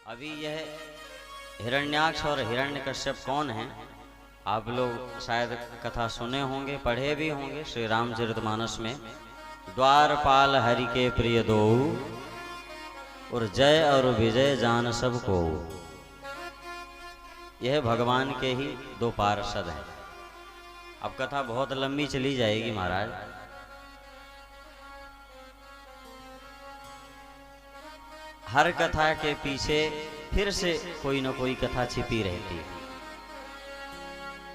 अभी यह हिरण्याक्ष और हिरण्यकश्यप कौन हैं? आप लोग शायद कथा सुने होंगे, पढ़े भी होंगे श्री रामचरितमानस में। द्वारपाल हरि के प्रिय दो, और जय और विजय जान सबको। यह भगवान के ही दो पार्षद हैं। अब कथा बहुत लंबी चली जाएगी महाराज। हर कथा के पीछे फिर से कोई न कोई कथा छिपी रहती है।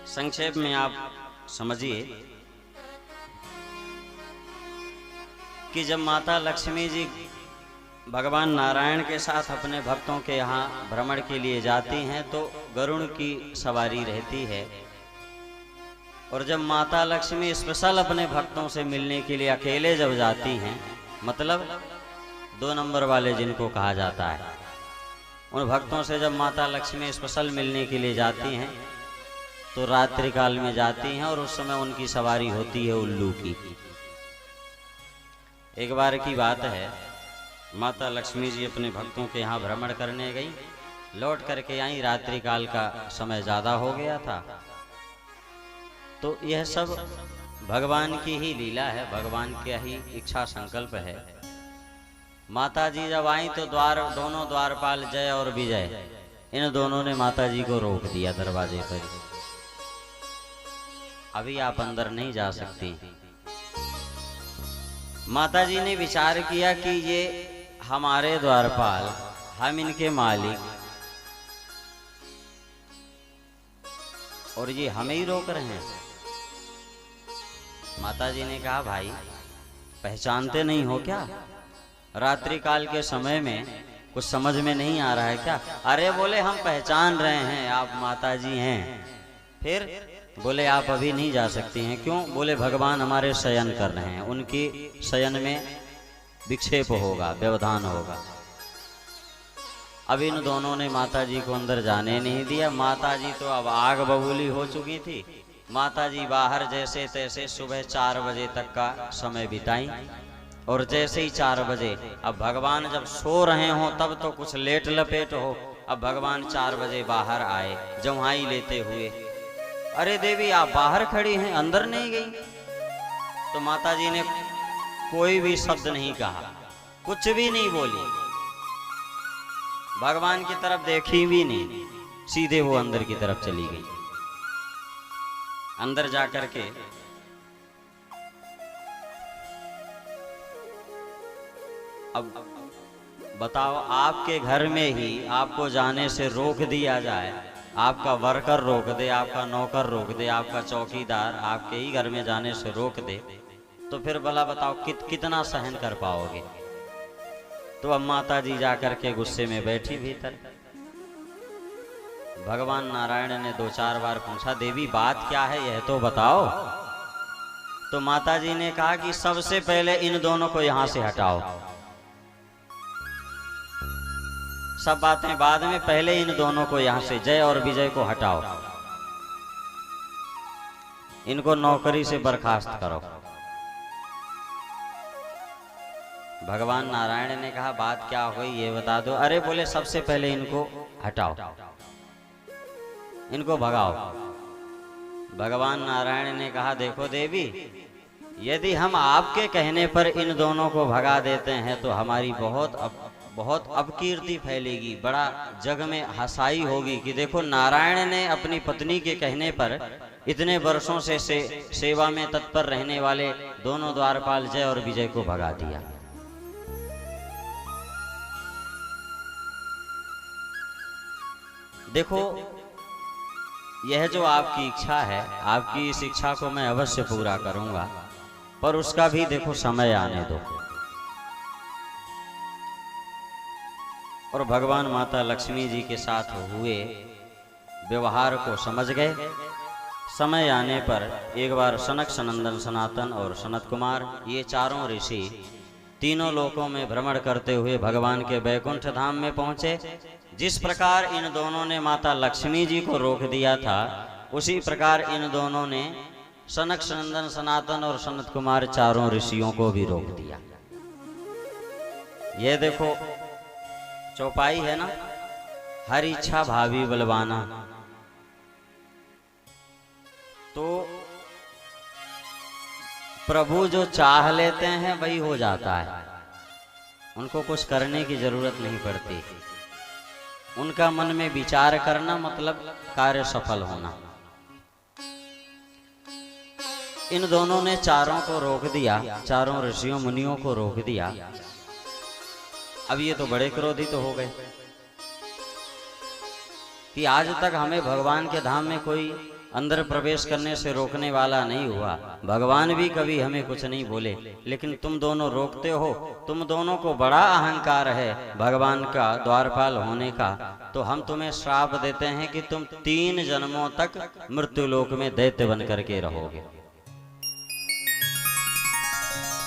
संक्षेप में आप समझिए कि जब माता लक्ष्मी जी भगवान नारायण के साथ अपने भक्तों के यहाँ भ्रमण के लिए जाती हैं तो गरुड़ की सवारी रहती है। और जब माता लक्ष्मी स्पेशल अपने भक्तों से मिलने के लिए अकेले जब जाती हैं, मतलब 2 नंबर वाले जिनको कहा जाता है, उन भक्तों से जब माता लक्ष्मी स्पेशल मिलने के लिए जाती हैं तो रात्रि काल में जाती हैं और उस समय उनकी सवारी होती है उल्लू की। एक बार की बात है, माता लक्ष्मी जी अपने भक्तों के यहाँ भ्रमण करने गई, लौट करके आई, रात्रि काल का समय ज़्यादा हो गया था। तो यह सब भगवान की ही लीला है, भगवान की ही इच्छा संकल्प है। माता जी जब आई तो दोनों द्वारपाल जय और विजय, इन दोनों ने माता जी को रोक दिया दरवाजे पर। अभी आप अंदर नहीं जा सकती। माता जी ने विचार किया कि ये हमारे द्वारपाल, हम इनके मालिक, और ये हमें ही रोक रहे हैं। माता जी ने कहा, भाई पहचानते नहीं हो क्या? रात्रि काल के समय में कुछ समझ में नहीं आ रहा है क्या? अरे बोले हम पहचान रहे हैं, आप माता जी हैं। फिर बोले आप अभी नहीं जा सकती हैं। क्यों? बोले भगवान हमारे शयन कर रहे हैं, उनकी शयन में विक्षेप होगा, व्यवधान होगा। अब इन दोनों ने माता जी को अंदर जाने नहीं दिया। माता जी तो अब आग बबूली हो चुकी थी। माता जी बाहर जैसे तैसे सुबह 4 बजे तक का समय बिताई, और जैसे ही 4 बजे, अब भगवान जब सो रहे हो तब तो कुछ लेट लपेट हो, अब भगवान 4 बजे बाहर आए जम्हाई लेते हुए। अरे देवी आप बाहर खड़ी हैं, अंदर नहीं गई? तो माता जी ने कोई भी शब्द नहीं कहा, कुछ भी नहीं बोली, भगवान की तरफ देखी भी नहीं, सीधे वो अंदर की तरफ चली गई। अंदर जाकर के अब बताओ, आपके घर में ही आपको जाने से रोक दिया जाए, आपका वर्कर रोक दे, आपका नौकर रोक दे, आपका चौकीदार आपके ही घर में जाने से रोक दे, तो फिर भला बताओ कितना सहन कर पाओगे? तो अब माता जी जाकर के गुस्से में बैठी भीतर। भगवान नारायण ने 2-4 बार पूछा, देवी बात क्या है यह तो बताओ। तो माता जी ने कहा कि सबसे पहले इन दोनों को यहां से हटाओ, सब बातें बाद में, पहले इन दोनों को यहां से, जय और विजय को हटाओ, इनको नौकरी से बर्खास्त करो। भगवान नारायण ने कहा, बात क्या हुई ये बता दो। अरे बोले सबसे पहले इनको हटाओ, इनको भगाओ। भगवान नारायण ने कहा, देखो देवी, यदि हम आपके कहने पर इन दोनों को भगा देते हैं तो हमारी बहुत अपकीर्ति फैलेगी, बड़ा जग में हंसाई होगी कि देखो नारायण ने अपनी पत्नी के कहने पर इतने वर्षों से सेवा में तत्पर रहने वाले दोनों द्वारपाल जय और विजय को भगा दिया। देखो, यह जो आपकी इच्छा है, आपकी इस इच्छा को मैं अवश्य पूरा करूंगा, पर उसका भी देखो समय आने दो। और भगवान माता लक्ष्मी जी के साथ हुए व्यवहार को समझ गए। समय आने पर एक बार सनक, सनंदन, सनातन और सनत कुमार, ये चारों ऋषि तीनों लोकों में भ्रमण करते हुए भगवान के बैकुंठ धाम में पहुंचे। जिस प्रकार इन दोनों ने माता लक्ष्मी जी को रोक दिया था, उसी प्रकार इन दोनों ने सनक, सनंदन, सनातन और सनत कुमार चारों ऋषियों को भी रोक दिया। ये देखो चौपाई है ना, हर इच्छा भावी बलवाना। तो प्रभु जो चाह लेते हैं वही हो जाता है, उनको कुछ करने की जरूरत नहीं पड़ती। उनका मन में विचार करना मतलब कार्य सफल होना। इन दोनों ने चारों को रोक दिया, चारों ऋषियों मुनियों को रोक दिया। अब ये तो बड़े क्रोधित हो गए कि आज तक हमें भगवान के धाम में कोई अंदर प्रवेश करने से रोकने वाला नहीं हुआ, भगवान भी कभी हमें कुछ नहीं बोले, लेकिन तुम दोनों रोकते हो। तुम दोनों को बड़ा अहंकार है भगवान का द्वारपाल होने का, तो हम तुम्हें श्राप देते हैं कि तुम 3 जन्मों तक मृत्युलोक में दैत्य बन करके रहोगे।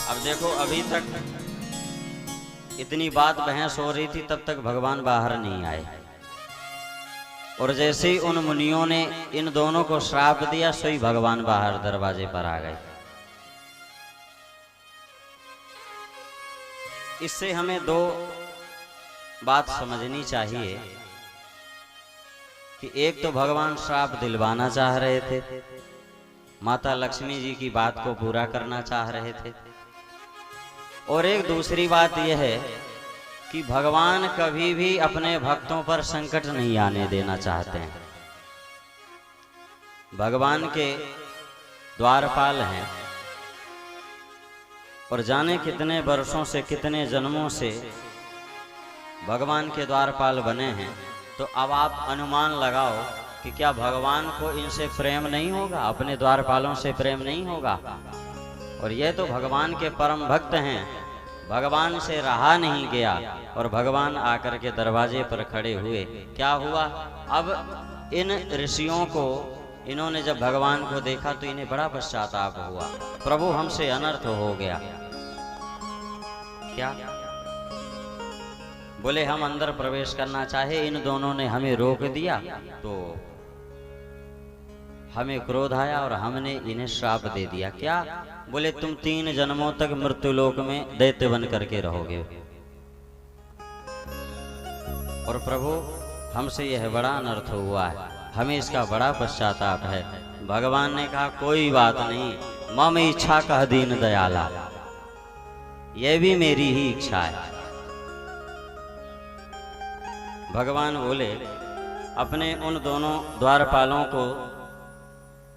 अब देखो, अभी तक इतनी बात बहस हो रही थी, तब तक भगवान बाहर नहीं आए, और जैसे ही उन मुनियों ने इन दोनों को श्राप दिया, सोई भगवान बाहर दरवाजे पर आ गए। इससे हमें 2 बात समझनी चाहिए कि एक तो भगवान श्राप दिलवाना चाह रहे थे, माता लक्ष्मी जी की बात को पूरा करना चाह रहे थे, और एक दूसरी बात यह है कि भगवान कभी भी अपने भक्तों पर संकट नहीं आने देना चाहते हैं। भगवान के द्वारपाल हैं, और जाने कितने वर्षों से, कितने जन्मों से भगवान के द्वारपाल बने हैं। तो अब आप अनुमान लगाओ कि क्या भगवान को इनसे प्रेम नहीं होगा, अपने द्वारपालों से प्रेम नहीं होगा। और ये तो भगवान के परम भक्त हैं, भगवान से रहा नहीं गया, और भगवान आकर के दरवाजे पर खड़े हुए। क्या हुआ, अब इन ऋषियों को, इन्होंने जब भगवान को देखा तो इन्हें बड़ा पश्चाताप हुआ, प्रभु हमसे अनर्थ हो गया। क्या बोले, हम अंदर प्रवेश करना चाहे, इन दोनों ने हमें रोक दिया, तो हमें क्रोध आया और हमने इन्हें श्राप दे दिया। क्या बोले, तुम 3 जन्मों तक मृत्युलोक में दैत्य बन करके रहोगे। और प्रभु हमसे यह बड़ा अनर्थ हुआ है, हमें इसका बड़ा पश्चाताप है। भगवान ने कहा, कोई बात नहीं, मम इच्छा कह दीन दयाला, यह भी मेरी ही इच्छा है। भगवान बोले, अपने उन दोनों द्वारपालों को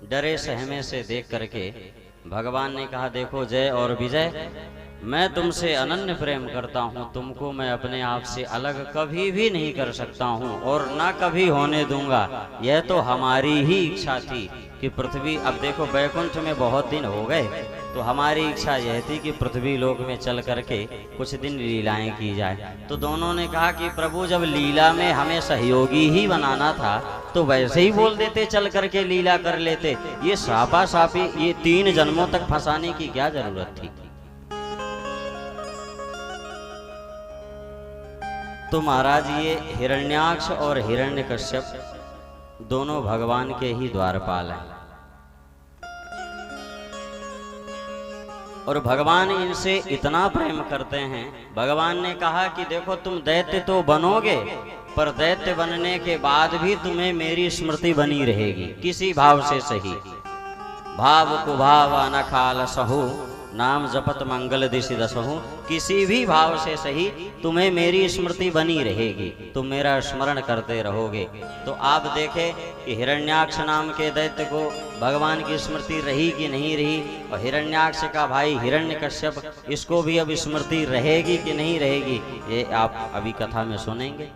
डरे सहमे से देख करके भगवान ने कहा, देखो जय और विजय, मैं तुमसे अनन्य प्रेम करता हूँ, तुमको मैं अपने आप से अलग कभी भी नहीं कर सकता हूँ, और ना कभी होने दूंगा। यह तो हमारी ही इच्छा थी कि पृथ्वी, अब देखो बैकुंठ में बहुत दिन हो गए, तो हमारी इच्छा यह थी कि पृथ्वी लोक में चल करके कुछ दिन लीलाएं की जाए। तो दोनों ने कहा कि प्रभु, जब लीला में हमें सहयोगी ही बनाना था तो वैसे ही बोल देते, चल करके लीला कर लेते। ये सापा सापी, ये 3 जन्मों तक फंसाने की क्या जरूरत थी। तो महाराज, ये हिरण्याक्ष और हिरण्यकश्यप दोनों भगवान के ही द्वारपाल हैं, और भगवान इनसे इतना प्रेम करते हैं। भगवान ने कहा कि देखो, तुम दैत्य तो बनोगे, पर दैत्य बनने के बाद भी तुम्हें मेरी स्मृति बनी रहेगी, किसी भाव से सही। भाव कुभाव अनखाल सहु, नाम जपत मंगल दिशि दसहु, किसी भी भाव से सही तुम्हें मेरी स्मृति बनी रहेगी, तुम मेरा स्मरण करते रहोगे। तो आप देखें कि हिरण्याक्ष नाम के दैत्य को भगवान की स्मृति रही कि नहीं रही, और हिरण्याक्ष का भाई हिरण्यकश्यप, इसको भी अब स्मृति रहेगी कि नहीं रहेगी, ये आप अभी कथा में सुनेंगे।